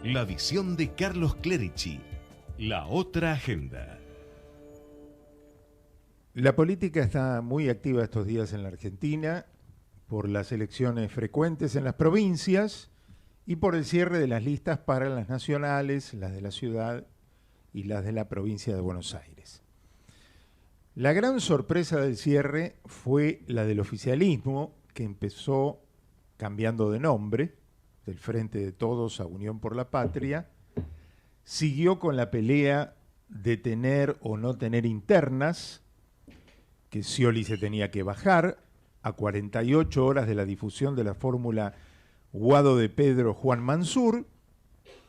La visión de Carlos Clerici. La otra agenda. La política está muy activa estos días en la Argentina por las elecciones frecuentes en las provincias y por el cierre de las listas para las nacionales, las de la ciudad y las de la provincia de Buenos Aires. La gran sorpresa del cierre fue la del oficialismo, que empezó cambiando de nombre, del Frente de Todos a Unión por la Patria, siguió con la pelea de tener o no tener internas, que Scioli se tenía que bajar a 48 horas de la difusión de la fórmula Guado de Pedro Juan Mansur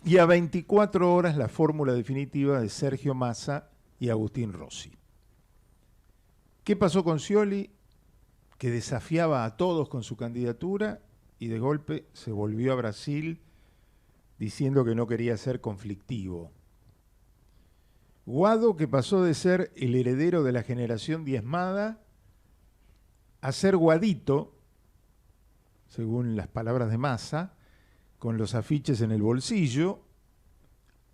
y a 24 horas la fórmula definitiva de Sergio Massa y Agustín Rossi. ¿Qué pasó con Scioli? Que desafiaba a todos con su candidatura y de golpe se volvió a Brasil diciendo que no quería ser conflictivo. Guado, que pasó de ser el heredero de la generación diezmada a ser Guadito, según las palabras de Massa, con los afiches en el bolsillo,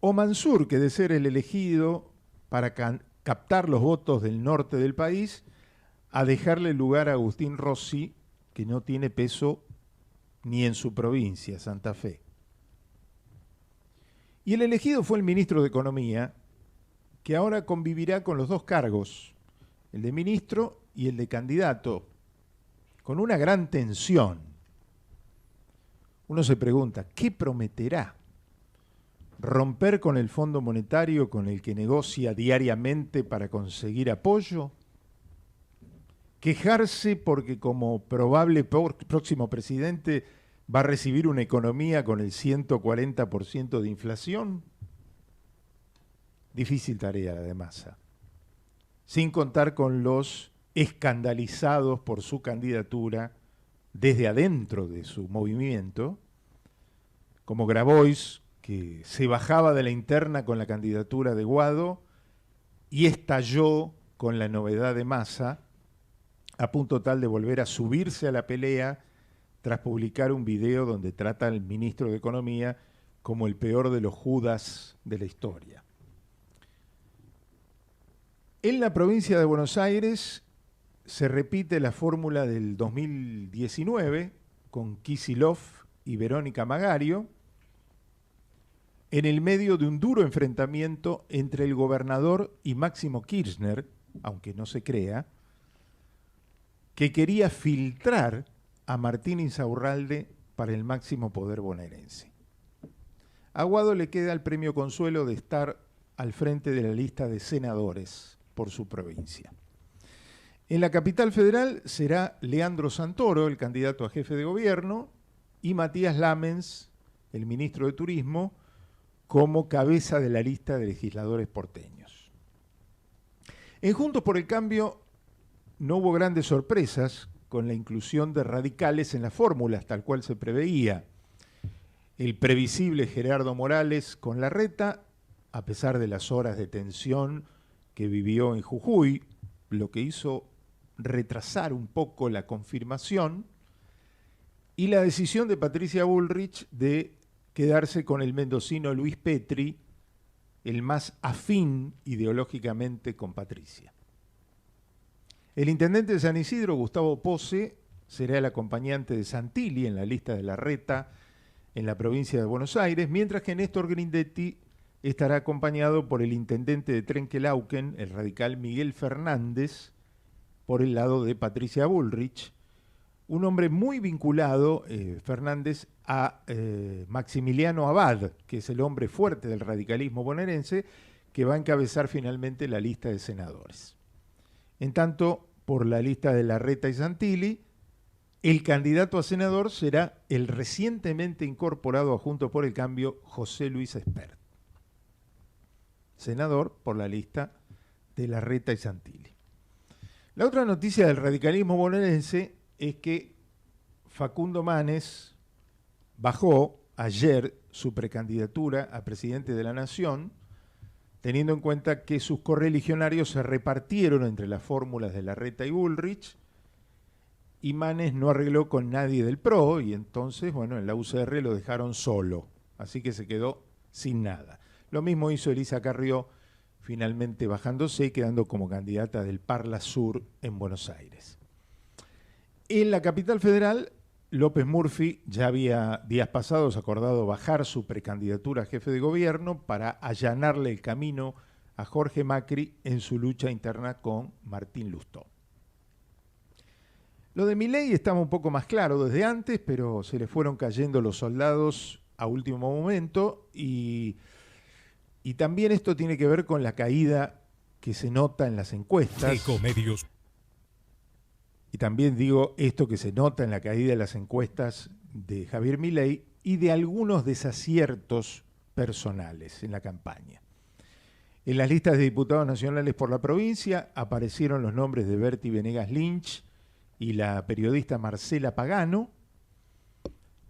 o Mansur, que de ser el elegido para captar los votos del norte del país, a dejarle lugar a Agustín Rossi, que no tiene peso ni en su provincia, Santa Fe. Y el elegido fue el ministro de Economía, que ahora convivirá con los dos cargos, el de ministro y el de candidato, con una gran tensión. Uno se pregunta, ¿qué prometerá? ¿Romper con el Fondo Monetario con el que negocia diariamente para conseguir apoyo? ¿Quejarse porque como probable próximo presidente va a recibir una economía con el 140% de inflación? Difícil tarea la de Massa. Sin contar con los escandalizados por su candidatura desde adentro de su movimiento, como Grabois, que se bajaba de la interna con la candidatura de Guado y estalló con la novedad de Massa, a punto tal de volver a subirse a la pelea tras publicar un video donde trata al ministro de Economía como el peor de los Judas de la historia. En la provincia de Buenos Aires se repite la fórmula del 2019 con Kicillof y Verónica Magario, en el medio de un duro enfrentamiento entre el gobernador y Máximo Kirchner, aunque no se crea, que quería filtrar a Martín Insaurralde para el máximo poder bonaerense. A Guado le queda el premio consuelo de estar al frente de la lista de senadores por su provincia. En la capital federal será Leandro Santoro, el candidato a jefe de gobierno, y Matías Lamens, el ministro de Turismo, como cabeza de la lista de legisladores porteños. En Juntos por el Cambio no hubo grandes sorpresas con la inclusión de radicales en las fórmulas, tal cual se preveía. El previsible Gerardo Morales con Larreta, a pesar de las horas de tensión que vivió en Jujuy, lo que hizo retrasar un poco la confirmación, y la decisión de Patricia Bullrich de quedarse con el mendocino Luis Petri, el más afín ideológicamente con Patricia. El intendente de San Isidro, Gustavo Pose, será el acompañante de Santilli en la lista de Larreta en la provincia de Buenos Aires, mientras que Néstor Grindetti estará acompañado por el intendente de Trenquelauquen, el radical Miguel Fernández, por el lado de Patricia Bullrich, un hombre muy vinculado, Fernández, a Maximiliano Abad, que es el hombre fuerte del radicalismo bonaerense, que va a encabezar finalmente la lista de senadores. En tanto, por la lista de Larreta y Santilli, el candidato a senador será el recientemente incorporado a Juntos por el Cambio, José Luis Espert. Senador por la lista de Larreta y Santilli. La otra noticia del radicalismo bonaerense es que Facundo Manes bajó ayer su precandidatura a presidente de la Nación, teniendo en cuenta que sus correligionarios se repartieron entre las fórmulas de Larreta y Bullrich, y Manes no arregló con nadie del PRO, y entonces, bueno, en la UCR lo dejaron solo. así que se quedó sin nada. Lo mismo hizo Elisa Carrió, finalmente bajándose y quedando como candidata del Parla Sur en Buenos Aires. En la capital federal, López Murphy ya había días pasados acordado bajar su precandidatura a jefe de gobierno para allanarle el camino a Jorge Macri en su lucha interna con Martín Lustó. Lo de Milei estaba un poco más claro desde antes, pero se le fueron cayendo los soldados a último momento y también esto tiene que ver con la caída que se nota en las encuestas. Ecomedios. Y también digo esto que se nota en la caída de las encuestas de Javier Milei y de algunos desaciertos personales en la campaña. En las listas de diputados nacionales por la provincia aparecieron los nombres de Berti Venegas Lynch y la periodista Marcela Pagano,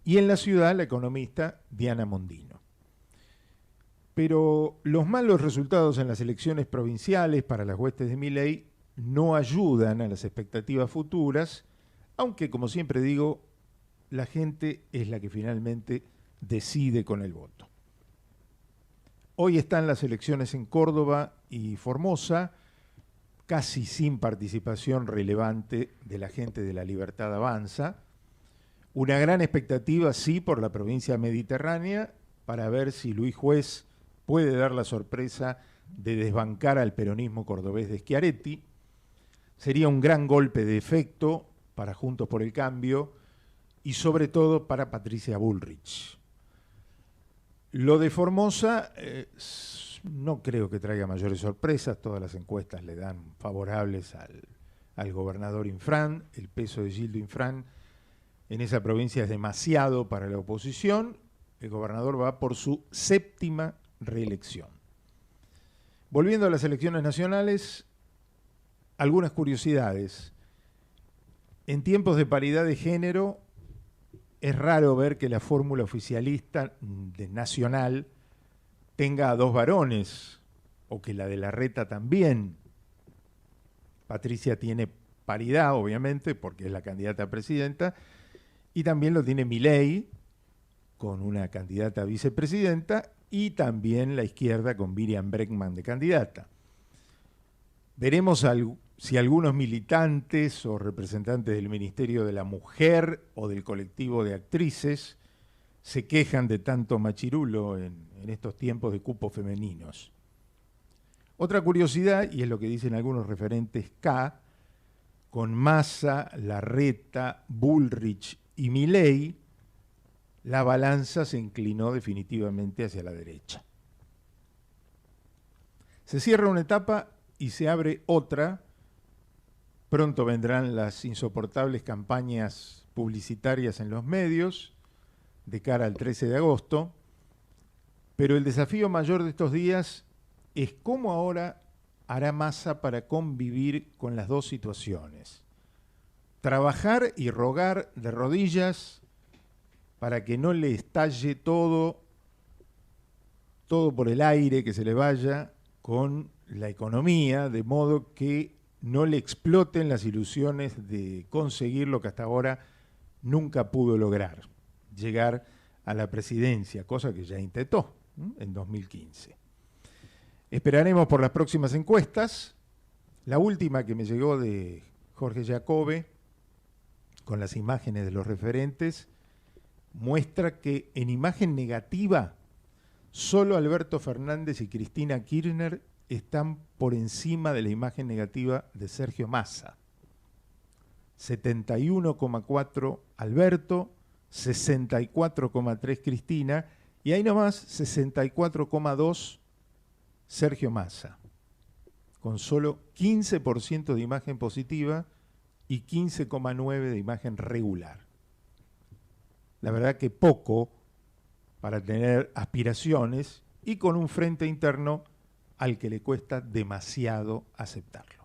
y en la ciudad la economista Diana Mondino. Pero los malos resultados en las elecciones provinciales para las huestes de Milei no ayudan a las expectativas futuras, aunque, como siempre digo, la gente es la que finalmente decide con el voto. Hoy están las elecciones en Córdoba y Formosa, casi sin participación relevante de la gente de La Libertad Avanza. Una gran expectativa, sí, por la provincia mediterránea, para ver si Luis Juez puede dar la sorpresa de desbancar al peronismo cordobés de Schiaretti. Sería un gran golpe de efecto para Juntos por el Cambio y sobre todo para Patricia Bullrich. Lo de Formosa no creo que traiga mayores sorpresas, todas las encuestas le dan favorables al gobernador Infran, el peso de Gildo Infran en esa provincia es demasiado para la oposición, el gobernador va por su 7ª reelección. Volviendo a las elecciones nacionales, algunas curiosidades. En tiempos de paridad de género, es raro ver que la fórmula oficialista nacional tenga a 2 varones, o que la de Larreta también. Patricia tiene paridad, obviamente, porque es la candidata a presidenta, y también lo tiene Milei, con una candidata a vicepresidenta, y también la izquierda con Miriam Bregman de candidata. Veremos si algunos militantes o representantes del Ministerio de la Mujer o del colectivo de actrices se quejan de tanto machirulo en estos tiempos de cupos femeninos. Otra curiosidad, y es lo que dicen algunos referentes K, con Massa, Larreta, Bullrich y Milei, la balanza se inclinó definitivamente hacia la derecha. Se cierra una etapa y se abre otra. Pronto vendrán las insoportables campañas publicitarias en los medios de cara al 13 de agosto, pero el desafío mayor de estos días es cómo ahora hará Massa para convivir con las dos situaciones. Trabajar y rogar de rodillas para que no le estalle todo por el aire, que se le vaya con la economía, de modo que no le exploten las ilusiones de conseguir lo que hasta ahora nunca pudo lograr, llegar a la presidencia, cosa que ya intentó en 2015. Esperaremos por las próximas encuestas. La última que me llegó de Jorge Jacobe, con las imágenes de los referentes, muestra que en imagen negativa solo Alberto Fernández y Cristina Kirchner están por encima de la imagen negativa de Sergio Massa. 71,4 Alberto, 64,3 Cristina y ahí nomás 64,2 Sergio Massa, con solo 15% de imagen positiva y 15,9% de imagen regular. La verdad que poco para tener aspiraciones y con un frente interno al que le cuesta demasiado aceptarlo.